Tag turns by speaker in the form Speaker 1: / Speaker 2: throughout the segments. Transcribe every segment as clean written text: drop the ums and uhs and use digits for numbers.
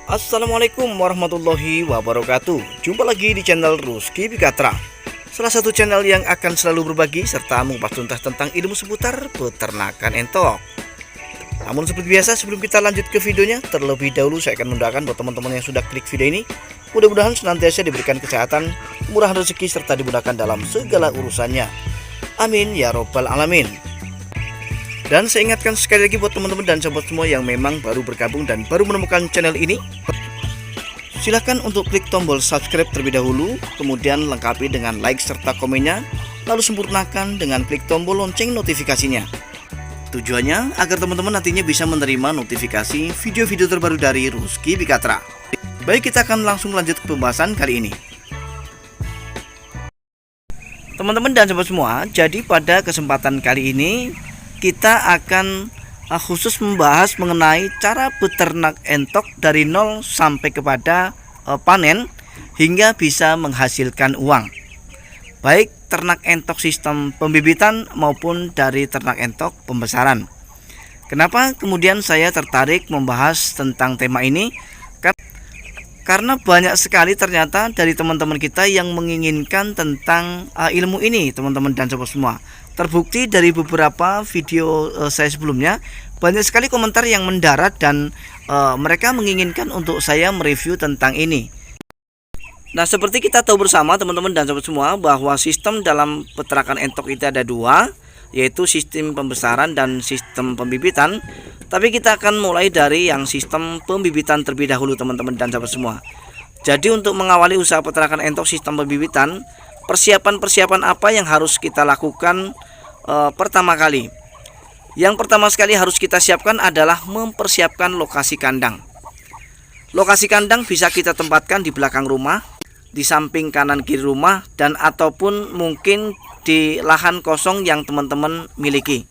Speaker 1: Assalamualaikum warahmatullahi wabarakatuh. Jumpa lagi di channel Rusky Bikatra, salah satu channel yang akan selalu berbagi serta mengupas tuntas tentang ilmu seputar peternakan entok. Namun seperti biasa, sebelum kita lanjut ke videonya, terlebih dahulu saya akan mendoakan buat teman-teman yang sudah klik video ini, mudah-mudahan senantiasa diberikan kesehatan, murahan rezeki, serta dimudahkan dalam segala urusannya. Amin ya robbal alamin. Dan saya ingatkan sekali lagi buat teman-teman dan sahabat semua yang memang baru bergabung dan baru menemukan channel ini, silahkan untuk klik tombol subscribe terlebih dahulu, kemudian lengkapi dengan like serta komennya, lalu sempurnakan dengan klik tombol lonceng notifikasinya. Tujuannya agar teman-teman nantinya bisa menerima notifikasi video-video terbaru dari Rusky Bikatra. Baik, kita akan langsung lanjut ke pembahasan kali ini. Teman-teman dan sahabat semua, jadi pada kesempatan kali ini kita akan khusus membahas mengenai cara beternak entok dari nol sampai kepada panen hingga bisa menghasilkan uang, baik ternak entok sistem pembibitan maupun dari ternak entok pembesaran. Kenapa kemudian saya tertarik membahas tentang tema ini? Karena banyak sekali ternyata dari teman-teman kita yang menginginkan tentang ilmu ini, teman-teman dan sobat semua. Terbukti dari beberapa video saya sebelumnya, banyak sekali komentar yang mendarat dan mereka menginginkan untuk saya mereview tentang ini. Nah, seperti kita tahu bersama teman-teman dan sobat semua, bahwa sistem dalam peternakan entok itu ada dua, yaitu sistem pembesaran dan sistem pembibitan. Tapi kita akan mulai dari yang sistem pembibitan terlebih dahulu, teman-teman dan sahabat semua. Jadi untuk mengawali usaha peternakan entok sistem pembibitan, persiapan-persiapan apa yang harus kita lakukan pertama kali? Yang pertama sekali harus kita siapkan adalah mempersiapkan lokasi kandang. Lokasi kandang bisa kita tempatkan di belakang rumah, di samping kanan kiri rumah, dan ataupun mungkin di lahan kosong yang teman-teman miliki.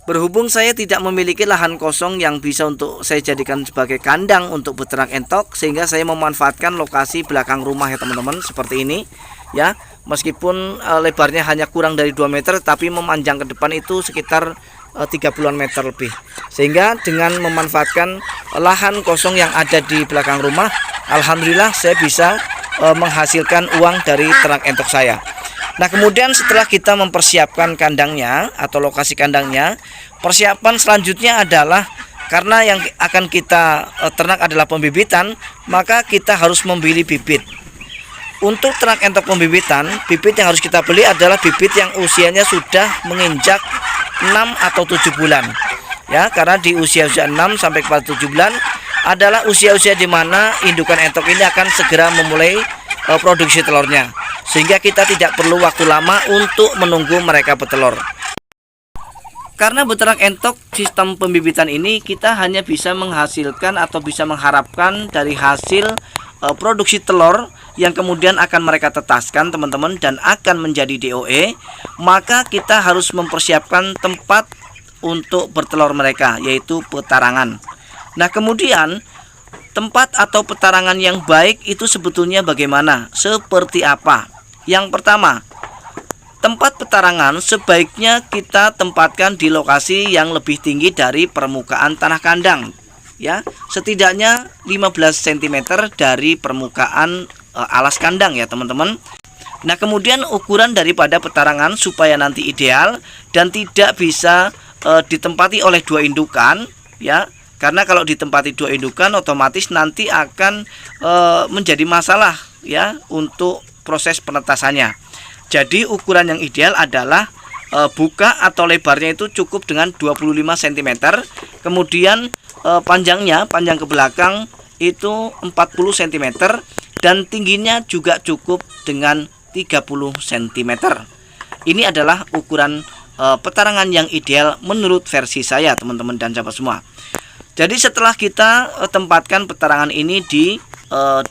Speaker 1: Berhubung saya tidak memiliki lahan kosong yang bisa untuk saya jadikan sebagai kandang untuk beternak entok, sehingga saya memanfaatkan lokasi belakang rumah ya teman-teman, seperti ini ya. Meskipun lebarnya hanya kurang dari 2 meter, tapi memanjang ke depan itu sekitar 30-an meter lebih. Sehingga dengan memanfaatkan lahan kosong yang ada di belakang rumah, alhamdulillah saya bisa menghasilkan uang dari ternak entok saya. Nah, kemudian setelah kita mempersiapkan kandangnya atau lokasi kandangnya, persiapan selanjutnya adalah karena yang akan kita ternak adalah pembibitan, maka kita harus membeli bibit. Untuk ternak entok pembibitan, bibit yang harus kita beli adalah bibit yang usianya sudah menginjak 6 atau 7 bulan. Ya, karena di usia-usia 6 sampai kepada 7 bulan adalah usia-usia di mana indukan entok ini akan segera memulai produksi telurnya, sehingga kita tidak perlu waktu lama untuk menunggu mereka bertelur. Karena beternak entok sistem pembibitan ini, kita hanya bisa menghasilkan atau bisa mengharapkan dari hasil produksi telur yang kemudian akan mereka tetaskan teman-teman dan akan menjadi DOE. Maka kita harus mempersiapkan tempat untuk bertelur mereka, yaitu petarangan. Nah, kemudian tempat atau petarangan yang baik itu sebetulnya bagaimana? Seperti apa? Yang pertama, tempat petarangan sebaiknya kita tempatkan di lokasi yang lebih tinggi dari permukaan tanah kandang, ya, setidaknya 15 cm dari permukaan alas kandang ya teman-teman. Nah, kemudian ukuran daripada petarangan supaya nanti ideal dan tidak bisa ditempati oleh 2 indukan ya. Karena kalau ditempati 2 indukan otomatis nanti akan menjadi masalah ya untuk proses penetasannya. Jadi ukuran yang ideal adalah buka atau lebarnya itu cukup dengan 25 cm. Kemudian panjang ke belakang itu 40 cm dan tingginya juga cukup dengan 30 cm. Ini adalah ukuran petarangan yang ideal menurut versi saya teman-teman dan sahabat semua. Jadi setelah kita tempatkan petarangan ini di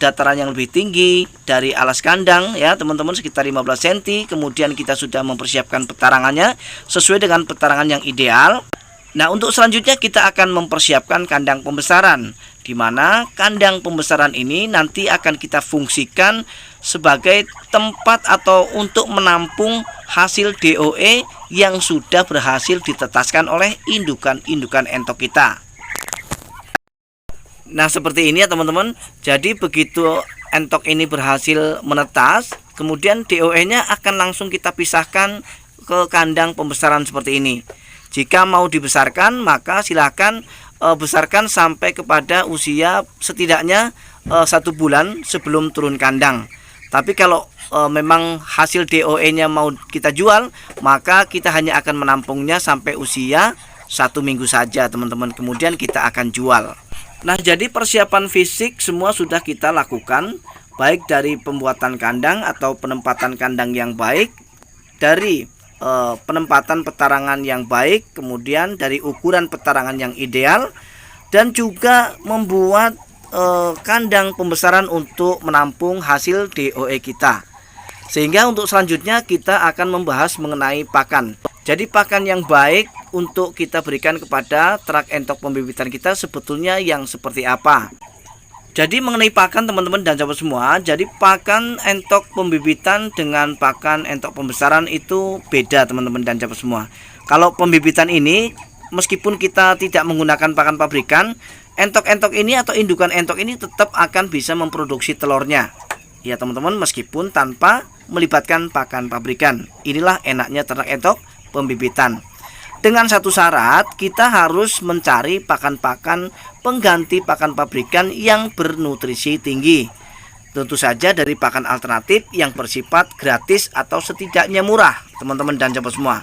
Speaker 1: dataran yang lebih tinggi dari alas kandang ya teman-teman, sekitar 15 cm, kemudian kita sudah mempersiapkan petarangannya sesuai dengan petarangan yang ideal. Nah, untuk selanjutnya kita akan mempersiapkan kandang pembesaran, di mana kandang pembesaran ini nanti akan kita fungsikan sebagai tempat atau untuk menampung hasil DOE yang sudah berhasil ditetaskan oleh indukan-indukan entok kita. Nah, seperti ini ya teman-teman. Jadi begitu entok ini berhasil menetas, kemudian DOE-nya akan langsung kita pisahkan ke kandang pembesaran seperti ini. Jika mau dibesarkan, maka silahkan besarkan sampai kepada usia setidaknya 1 bulan sebelum turun kandang. Tapi kalau memang hasil DOE-nya mau kita jual, maka kita hanya akan menampungnya sampai usia 1 minggu saja teman-teman. Kemudian kita akan jual. Nah, jadi persiapan fisik semua sudah kita lakukan, baik dari pembuatan kandang atau penempatan kandang yang baik, dari penempatan petarangan yang baik, kemudian dari ukuran petarangan yang ideal, dan juga membuat kandang pembesaran untuk menampung hasil DOE kita. Sehingga untuk selanjutnya kita akan membahas mengenai pakan. Jadi pakan yang baik untuk kita berikan kepada ternak entok pembibitan kita sebetulnya yang seperti apa? Jadi mengenai pakan teman-teman dan sahabat semua, jadi pakan entok pembibitan dengan pakan entok pembesaran itu beda teman-teman dan sahabat semua. Kalau pembibitan ini meskipun kita tidak menggunakan pakan pabrikan, entok-entok ini atau indukan entok ini tetap akan bisa memproduksi telurnya. Ya teman-teman, meskipun tanpa melibatkan pakan pabrikan. Inilah enaknya ternak entok pembibitan. Dengan satu syarat, kita harus mencari pakan-pakan pengganti pakan pabrikan yang bernutrisi tinggi. Tentu saja dari pakan alternatif yang bersifat gratis atau setidaknya murah, teman-teman dan sahabat semua.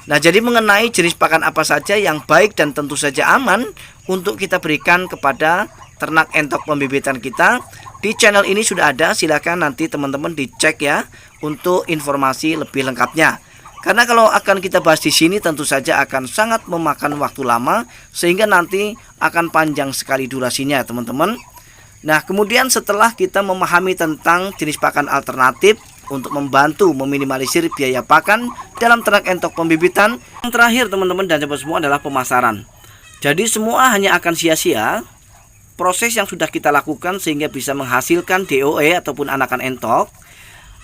Speaker 1: Nah, jadi mengenai jenis pakan apa saja yang baik dan tentu saja aman untuk kita berikan kepada ternak entok pembibitan kita, di channel ini sudah ada. Silakan nanti teman-teman dicek ya untuk informasi lebih lengkapnya. Karena kalau akan kita bahas di sini tentu saja akan sangat memakan waktu lama, sehingga nanti akan panjang sekali durasinya teman-teman. Nah, kemudian setelah kita memahami tentang jenis pakan alternatif untuk membantu meminimalisir biaya pakan dalam ternak entok pembibitan, yang terakhir teman-teman dan sahabat semua adalah pemasaran. Jadi semua hanya akan sia-sia proses yang sudah kita lakukan sehingga bisa menghasilkan DOE ataupun anakan entok,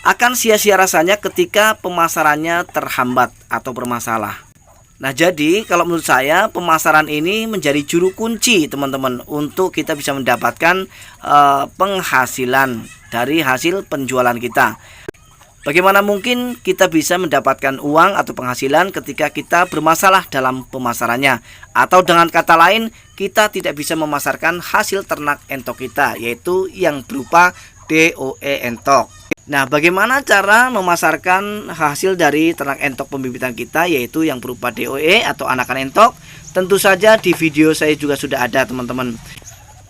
Speaker 1: akan sia-sia rasanya ketika pemasarannya terhambat atau bermasalah. Nah, jadi kalau menurut saya pemasaran ini menjadi juru kunci teman-teman untuk kita bisa mendapatkan penghasilan dari hasil penjualan kita. Bagaimana mungkin kita bisa mendapatkan uang atau penghasilan ketika kita bermasalah dalam pemasarannya? Atau dengan kata lain, kita tidak bisa memasarkan hasil ternak entok kita, yaitu yang berupa DOE entok. Nah, bagaimana cara memasarkan hasil dari ternak entok pembibitan kita, yaitu yang berupa DOE atau anakan entok? Tentu saja di video saya juga sudah ada teman-teman.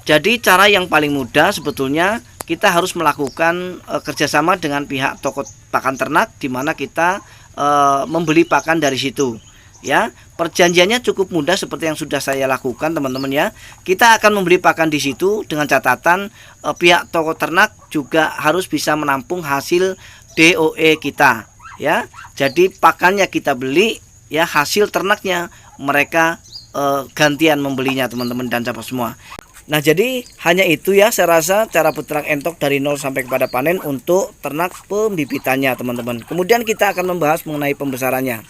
Speaker 1: Jadi cara yang paling mudah sebetulnya kita harus melakukan kerjasama dengan pihak toko pakan ternak, di mana kita membeli pakan dari situ. Ya, perjanjiannya cukup mudah seperti yang sudah saya lakukan teman-teman ya. Kita akan membeli pakan di situ dengan catatan pihak toko ternak juga harus bisa menampung hasil DOE kita ya. Jadi pakannya kita beli ya, hasil ternaknya mereka gantian membelinya teman-teman dan sahabat semua. Nah, jadi hanya itu ya saya rasa cara peternak entok dari nol sampai kepada panen untuk ternak pembibitannya teman-teman. Kemudian kita akan membahas mengenai pembesarannya.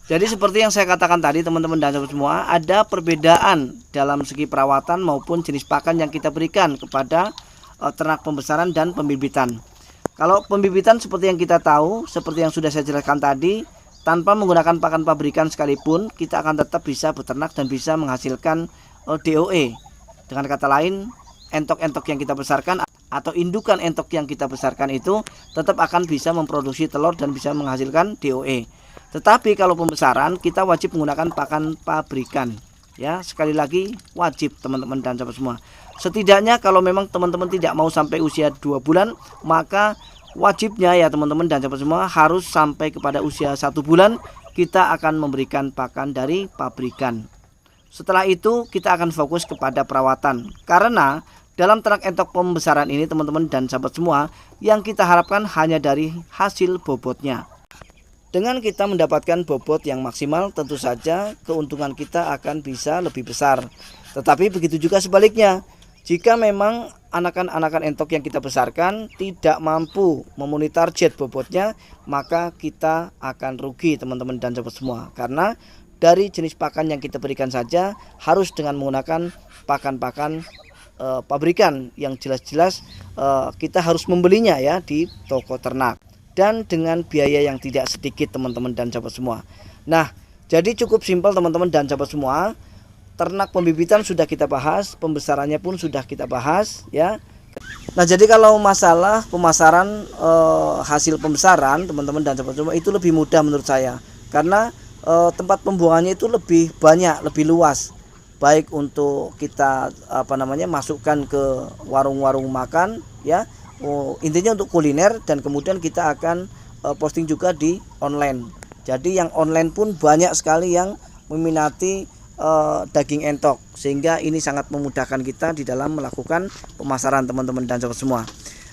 Speaker 1: Jadi seperti yang saya katakan tadi teman-teman dan sahabat semua, ada perbedaan dalam segi perawatan maupun jenis pakan yang kita berikan kepada ternak pembesaran dan pembibitan. Kalau pembibitan seperti yang kita tahu, seperti yang sudah saya jelaskan tadi, tanpa menggunakan pakan pabrikan sekalipun kita akan tetap bisa beternak dan bisa menghasilkan DOE. Dengan kata lain, entok-entok yang kita besarkan atau indukan entok yang kita besarkan itu tetap akan bisa memproduksi telur dan bisa menghasilkan DOE. Tetapi kalau pembesaran kita wajib menggunakan pakan pabrikan ya, sekali lagi wajib teman-teman dan sahabat semua. Setidaknya kalau memang teman-teman tidak mau sampai usia 2 bulan, maka wajibnya ya teman-teman dan sahabat semua harus sampai kepada usia 1 bulan kita akan memberikan pakan dari pabrikan. Setelah itu kita akan fokus kepada perawatan, karena dalam ternak entok pembesaran ini teman-teman dan sahabat semua, yang kita harapkan hanya dari hasil bobotnya. Dengan kita mendapatkan bobot yang maksimal, tentu saja keuntungan kita akan bisa lebih besar. Tetapi begitu juga sebaliknya, jika memang anakan-anakan entok yang kita besarkan tidak mampu memenuhi target bobotnya, maka kita akan rugi teman-teman dan sahabat semua. Karena dari jenis pakan yang kita berikan saja harus dengan menggunakan pakan-pakan pabrikan yang jelas-jelas kita harus membelinya ya di toko ternak, dan dengan biaya yang tidak sedikit teman-teman dan sahabat semua. Nah, jadi cukup simpel teman-teman dan sahabat semua. Ternak pembibitan sudah kita bahas, pembesarannya pun sudah kita bahas ya. Nah, jadi kalau masalah pemasaran hasil pembesaran teman-teman dan sahabat semua itu lebih mudah menurut saya, karena tempat pembuangannya itu lebih banyak, lebih luas. Baik untuk kita masukkan ke warung-warung makan ya, intinya untuk kuliner, dan kemudian kita akan posting juga di online. Jadi yang online pun banyak sekali yang meminati daging entok, sehingga ini sangat memudahkan kita di dalam melakukan pemasaran teman-teman dan sahabat semua.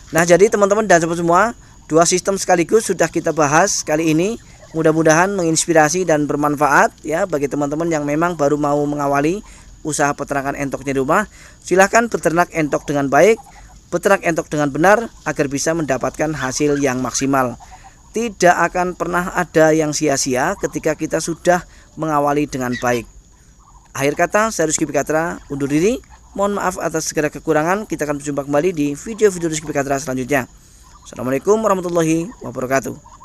Speaker 1: Nah, jadi teman-teman dan sahabat semua, 2 sistem sekaligus sudah kita bahas kali ini. Mudah-mudahan menginspirasi dan bermanfaat ya bagi teman-teman yang memang baru mau mengawali usaha peternakan entoknya di rumah. Silahkan beternak entok dengan baik, beternak entok dengan benar, agar bisa mendapatkan hasil yang maksimal. Tidak akan pernah ada yang sia-sia ketika kita sudah mengawali dengan baik. Akhir kata, saya Rizky Pikatra undur diri. Mohon maaf atas segala kekurangan. Kita akan berjumpa kembali di video-video Rizky Pikatra selanjutnya. Assalamualaikum warahmatullahi wabarakatuh.